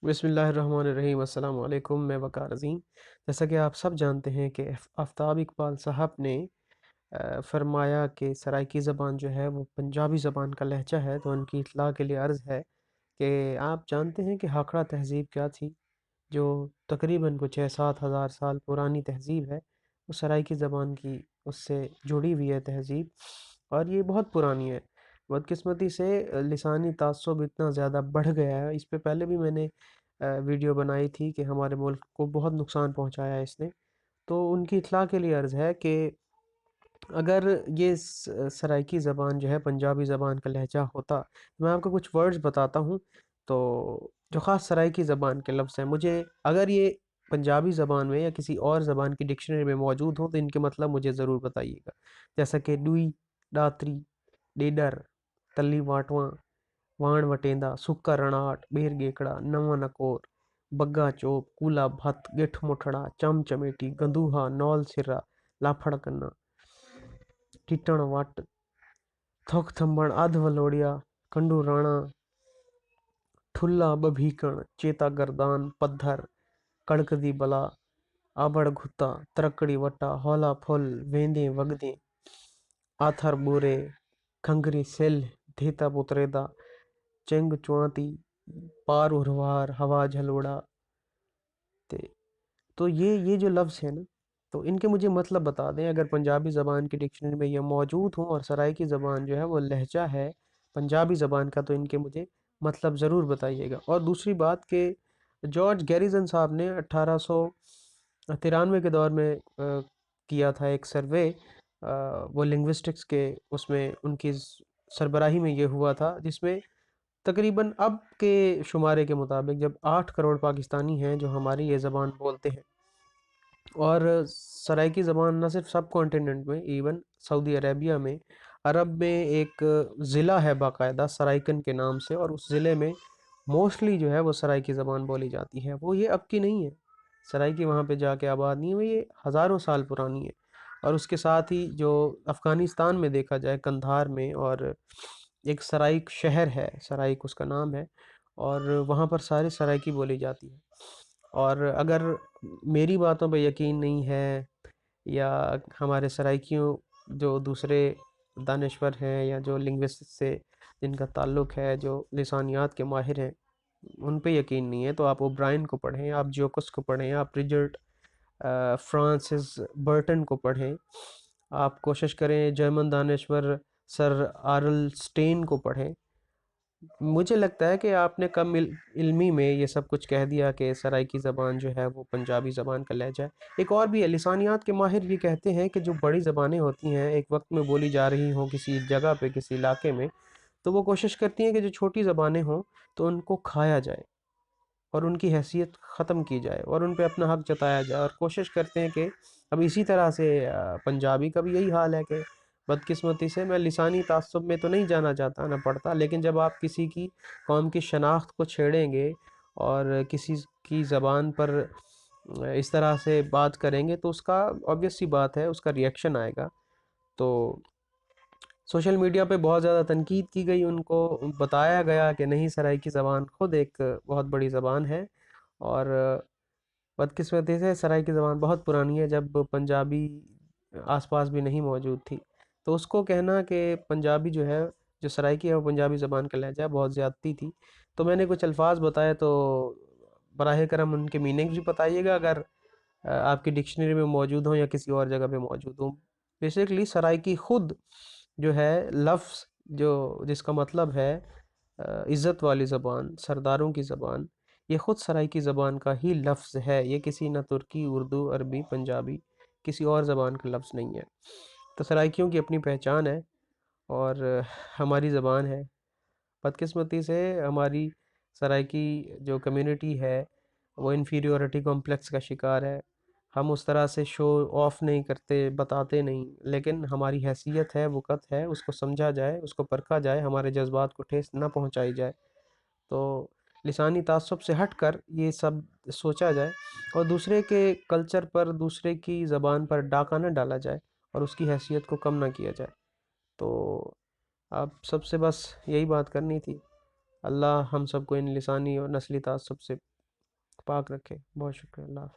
بسم اللہ الرحمن الرحیم۔ السلام علیکم، میں وقار عظیم۔ جیسا کہ آپ سب جانتے ہیں کہ آفتاب اقبال صاحب نے فرمایا کہ سرائیکی زبان جو ہے وہ پنجابی زبان کا لہجہ ہے، تو ان کی اطلاع کے لیے عرض ہے کہ آپ جانتے ہیں کہ ہاکھڑا تہذیب کیا تھی، جو تقریباً کچھ 6-7 ہزار سال پرانی تہذیب ہے، وہ سرائیکی زبان کی اس سے جڑی ہوئی ہے تہذیب، اور یہ بہت پرانی ہے۔ بدقسمتی سے لسانی تعصب اتنا زیادہ بڑھ گیا ہے، اس پہ پہلے بھی میں نے ویڈیو بنائی تھی کہ ہمارے ملک کو بہت نقصان پہنچایا ہے اس نے۔ تو ان کی اطلاع کے لیے عرض ہے کہ اگر یہ سرائیکی زبان جو ہے پنجابی زبان کا لہجہ ہوتا، میں آپ کو کچھ ورڈز بتاتا ہوں تو جو خاص سرائیکی زبان کے لفظ ہیں، مجھے اگر یہ پنجابی زبان میں یا کسی اور زبان کی ڈکشنری میں موجود ہوں تو ان کے مطلب مجھے ضرور بتائیے گا۔ جیسا کہ ڈوئی، ڈاتری، ڈیڈر، تلی واٹواں، وان وٹیندا، سکا رناٹ، بیر گیکڑا، نواں نکور، بگا چوپ، کولا بھت، گٹھ مٹھڑا، چم چمیٹی، گندوہا، نول سرا، لافڑ کنا، ٹٹن وٹ، تھوک تھمبڑ، ادھ ولوڑیا، کنڈو رانا، ٹھلا ببھیکن، چیتا گردان، پدھر، کڑک دی بلا، آبڑ گھتا، ترکڑی وٹا، ہولا پھل، ویندیں وگدیں، آتھر بورے، کھنگری سل، دھیتا پتریدا، چنگ چوانتی، پار اروار، ہوا جھلوڑا۔ تو یہ جو لفظ ہے نا، تو ان کے مجھے مطلب بتا دیں، اگر پنجابی زبان کی ڈکشنری میں یہ موجود ہوں اور سرائیکی زبان جو ہے وہ لہجہ ہے پنجابی زبان کا، تو ان کے مجھے مطلب ضرور بتائیے گا۔ اور دوسری بات کہ جارج گیریزن صاحب نے 1893 کے دور میں کیا تھا ایک سروے، وہ لنگوسٹکس کے، اس میں ان کی سربراہی میں یہ ہوا تھا، جس میں تقریباً اب کے شمارے کے مطابق جب 8 کروڑ پاکستانی ہیں جو ہماری یہ زبان بولتے ہیں، اور سرائیکی زبان نہ صرف سب کانٹیننٹ میں، ایون سعودی عربیہ میں، عرب میں ایک ضلع ہے باقاعدہ سرائیکن کے نام سے، اور اس ضلع میں موسٹلی جو ہے وہ سرائیکی زبان بولی جاتی ہے۔ وہ یہ اب کی نہیں ہے، سرائیکی وہاں پہ جا کے آباد نہیں ہے، وہ یہ ہزاروں سال پرانی ہے۔ اور اس کے ساتھ ہی جو افغانستان میں دیکھا جائے، کندھار میں، اور ایک سرائیک شہر ہے، سرائیک اس کا نام ہے، اور وہاں پر سارے سرائیکی بولی جاتی ہے۔ اور اگر میری باتوں پہ یقین نہیں ہے، یا ہمارے سرائیکیوں جو دوسرے دانشور ہیں یا جو لنگوسٹ سے جن کا تعلق ہے، جو لسانیات کے ماہر ہیں، ان پہ یقین نہیں ہے، تو آپ اوبرائن کو پڑھیں، آپ جوکس کو پڑھیں، آپ رچرڈ فرانسس برٹن کو پڑھیں، آپ کوشش کریں جرمن دانشور سر آرل سٹین کو پڑھیں۔ مجھے لگتا ہے کہ آپ نے کم علمی میں یہ سب کچھ کہہ دیا کہ سرائیکی زبان جو ہے وہ پنجابی زبان کا لہجہ ہے۔ ایک اور بھی ہے، لسانیات کے ماہر یہ کہتے ہیں کہ جو بڑی زبانیں ہوتی ہیں ایک وقت میں بولی جا رہی ہوں کسی جگہ پہ، کسی علاقے میں، تو وہ کوشش کرتی ہیں کہ جو چھوٹی زبانیں ہوں تو ان کو کھایا جائے اور ان کی حیثیت ختم کی جائے اور ان پہ اپنا حق جتایا جائے، اور کوشش کرتے ہیں کہ اب اسی طرح سے پنجابی کا بھی یہی حال ہے کہ بدقسمتی سے، میں لسانی تعصب میں تو نہیں جانا چاہتا نہ پڑھتا، لیکن جب آپ کسی کی قوم کی شناخت کو چھیڑیں گے اور کسی کی زبان پر اس طرح سے بات کریں گے تو اس کا obvious سی بات ہے، اس کا ریئیکشن آئے گا۔ تو سوشل میڈیا پہ بہت زیادہ تنقید کی گئی، ان کو بتایا گیا کہ نہیں، سرائیکی زبان خود ایک بہت بڑی زبان ہے، اور بدقسمتی سے سرائیکی زبان بہت پرانی ہے، جب پنجابی آس پاس بھی نہیں موجود تھی۔ تو اس کو کہنا کہ پنجابی جو ہے، جو سرائیکی ہے وہ پنجابی زبان کا لہجہ ہے، بہت زیادتی تھی۔ تو میں نے کچھ الفاظ بتائے، تو براہ کرم ان کے میننگ بھی بتائیے گا اگر آپ کی ڈکشنری میں موجود ہوں یا کسی اور جگہ پہ موجود ہوں۔ بیسیکلی سرائیکی خود جو ہے لفظ، جو جس کا مطلب ہے عزت والی زبان، سرداروں کی زبان، یہ خود سرائیکی زبان کا ہی لفظ ہے، یہ کسی نہ ترکی، اردو، عربی، پنجابی کسی اور زبان کا لفظ نہیں ہے۔ تو سرائیکیوں کی اپنی پہچان ہے اور ہماری زبان ہے۔ بدقسمتی سے ہماری سرائیکی جو کمیونٹی ہے وہ انفیریورٹی کمپلیکس کا شکار ہے۔ ہم اس طرح سے شو آف نہیں کرتے، بتاتے نہیں، لیکن ہماری حیثیت ہے، وقت ہے، اس کو سمجھا جائے، اس کو پرکھا جائے، ہمارے جذبات کو ٹھیس نہ پہنچائی جائے۔ تو لسانی تعصب سے ہٹ کر یہ سب سوچا جائے اور دوسرے کے کلچر پر، دوسرے کی زبان پر ڈاکہ نہ ڈالا جائے اور اس کی حیثیت کو کم نہ کیا جائے۔ تو آپ سب سے بس یہی بات کرنی تھی۔ اللہ ہم سب کو ان لسانی اور نسلی تعصب سے پاک رکھے. بہت شکریہ. اللہ حافظ.